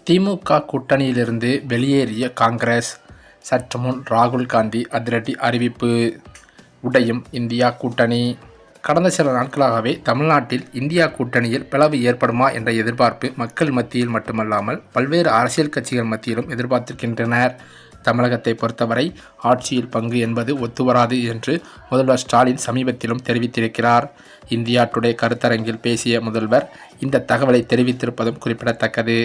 திமுக கூட்டணியிலிருந்து வெளியேறிய காங்கிரஸ். சற்று முன் ராகுல் காந்தி அதிரடி அறிவிப்பு. உடையும் இந்தியா கூட்டணி. கடந்த சில நாட்களாகவே தமிழ்நாட்டில் இந்தியா கூட்டணியில் பிளவு ஏற்படுமா என்ற எதிர்பார்ப்பு மக்கள் மத்தியில் மட்டுமல்லாமல் பல்வேறு அரசியல் கட்சிகள் மத்தியிலும் எதிர்பார்த்திருக்கின்றனர். தமிழகத்தை பொறுத்தவரை ஆட்சியில் பங்கு என்பது ஒத்துவராது என்று முதல்வர் ஸ்டாலின் சமீபத்திலும் தெரிவித்திருக்கிறார். இந்தியா டுடே கருத்தரங்கில் பேசிய முதல்வர் இந்த தகவலை தெரிவித்திருப்பதும் குறிப்பிடத்தக்கது.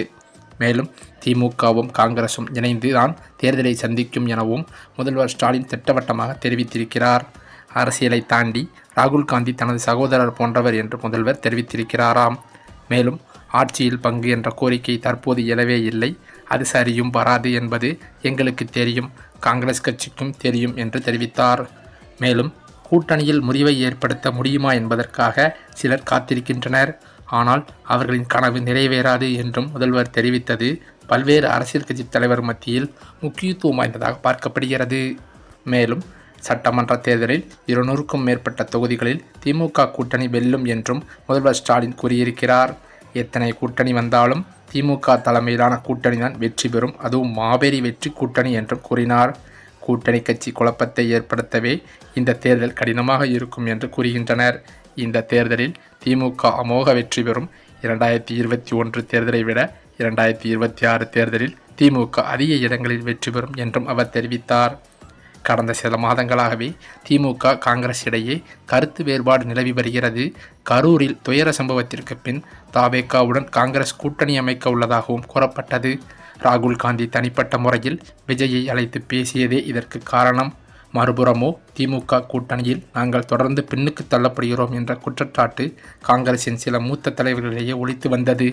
மேலும் திமுகவும் காங்கிரசும் இணைந்து தான் தேர்தலை சந்திக்கும் எனவும் முதல்வர் ஸ்டாலின் திட்டவட்டமாக தெரிவித்திருக்கிறார். அரசியலை தாண்டி ராகுல் காந்தி தனது சகோதரர் போன்றவர் என்று முதல்வர் தெரிவித்திருக்கிறாராம். மேலும் ஆட்சியில் பங்கு என்ற கோரிக்கை தற்போது எழவே இல்லை, அது சரியும் வராது என்பது எங்களுக்கு தெரியும், காங்கிரஸ் கட்சிக்கும் தெரியும் என்று தெரிவித்தார். மேலும் கூட்டணியில் முறிவை ஏற்படுத்த முடியுமா என்பதற்காக சிலர் காத்திருக்கின்றனர். ஆனால் அவர்களின் கனவு நிறைவேறாது என்றும் முதல்வர் தெரிவித்தது பல்வேறு அரசியல் கட்சி தலைவர் மத்தியில் முக்கியத்துவம் வாய்ந்ததாக பார்க்கப்படுகிறது. மேலும் சட்டமன்ற தேர்தலில் 200க்கும் மேற்பட்ட தொகுதிகளில் திமுக கூட்டணி வெல்லும் என்றும் முதல்வர் ஸ்டாலின் கூறியிருக்கிறார். எத்தனை கூட்டணி வந்தாலும் திமுக தலைமையிலான கூட்டணி தான் வெற்றி பெறும், அதுவும் மாபெரும் வெற்றி கூட்டணி என்றும் கூறினார். கூட்டணி கட்சி குழப்பத்தை ஏற்படுத்தவே இந்த தேர்தல் கடினமாக இருக்கும் என்று கூறுகின்றனர். இந்த தேர்தலில் திமுக அமோக வெற்றி பெறும். 2021 தேர்தலை விட 2026 தேர்தலில் திமுக அதிக இடங்களில் வெற்றி பெறும் என்றும் அவர் தெரிவித்தார். கடந்த சில மாதங்களாகவே திமுக காங்கிரஸ் இடையே கருத்து வேறுபாடு நிலவி வருகிறது. கரூரில் துயர சம்பவத்திற்கு பின் தவேகாவுடன் காங்கிரஸ் கூட்டணி அமைக்க உள்ளதாகவும் கூறப்பட்டது. ராகுல் காந்தி தனிப்பட்ட முறையில் விஜயை அழைத்து பேசியதே இதற்கு காரணம். மறுபுறமோ திமுக கூட்டணியில் நாங்கள் தொடர்ந்து பின்னுக்கு தள்ளப்படுகிறோம் என்ற குற்றச்சாட்டு காங்கிரசின் சில மூத்த தலைவர்களிடையே ஒலித்து வந்தது.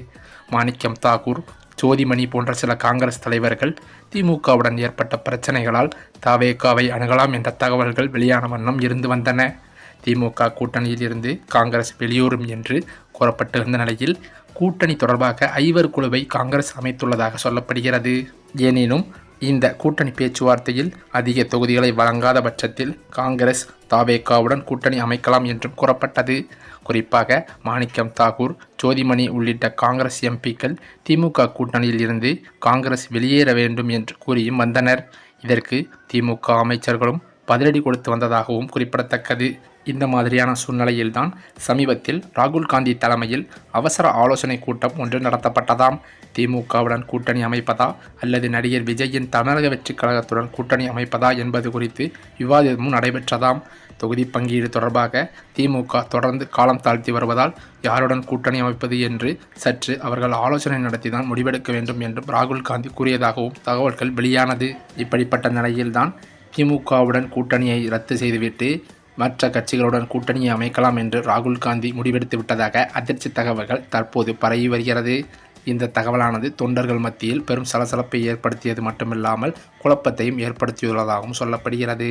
மாணிக்கம் தாக்கூர், ஜோதிமணி போன்ற சில காங்கிரஸ் தலைவர்கள் திமுகவுடன் ஏற்பட்ட பிரச்சனைகளால் தவேகாவை அணுகலாம் என்ற தகவல்கள் வெளியான வண்ணம் இருந்து வந்தன. திமுக கூட்டணியில் இருந்து காங்கிரஸ் வெளியேறும் என்று கூறப்பட்டிருந்த நிலையில் கூட்டணி தொடர்பாக ஐவர் குழுவை காங்கிரஸ் அமைத்துள்ளதாக சொல்லப்படுகிறது. எனினும் இந்த கூட்டணி பேச்சுவார்த்தையில் அதிக தொகுதிகளை வழங்காத பட்சத்தில் காங்கிரஸ் தவேகாவுடன் கூட்டணி அமைக்கலாம் என்றும் கூறப்பட்டது. குறிப்பாக மாணிக்கம் தாக்கூர், ஜோதிமணி உள்ளிட்ட காங்கிரஸ் எம்பிக்கள் திமுக கூட்டணியில் இருந்து காங்கிரஸ் வெளியேற வேண்டும் என்று கூறியும் வந்தனர். இதற்கு திமுக அமைச்சர்களும் பதிலடி கொடுத்து வந்ததாகவும் குறிப்பிடத்தக்கது. இந்த மாதிரியான சூழ்நிலையில்தான் சமீபத்தில் ராகுல் காந்தி தலைமையில் அவசர ஆலோசனை கூட்டம் ஒன்று நடத்தப்பட்டதாம். திமுகவுடன் கூட்டணி அமைப்பதா அல்லது நடிகர் விஜயின் தமிழக வெற்றிக் கழகத்துடன் கூட்டணி அமைப்பதா என்பது குறித்து விவாதமும் நடைபெற்றதாம். தொகுதி பங்கீடு தொடர்பாக திமுக தொடர்ந்து காலம் தாழ்த்தி வருவதால் யாருடன் கூட்டணி அமைப்பது என்று சற்று அவர்கள் ஆலோசனை நடத்திதான் முடிவெடுக்க வேண்டும் என்றும் ராகுல் காந்தி கூறியதாகவும் தகவல்கள் வெளியானது. இப்படிப்பட்ட நிலையில்தான் திமுகவுடன் கூட்டணியை ரத்து செய்துவிட்டு மற்ற கட்சிகளுடன் கூட்டணியை அமைக்கலாம் என்று ராகுல் காந்தி முடிவெடுத்து விட்டதாக அதிர்ச்சி தகவல்கள் தற்போது பரவி வருகிறது. இந்த தகவலானது தொண்டர்கள் மத்தியில் பெரும் சலசலப்பை ஏற்படுத்தியது மட்டுமில்லாமல் குழப்பத்தையும் ஏற்படுத்தியுள்ளதாகவும் சொல்லப்படுகிறது.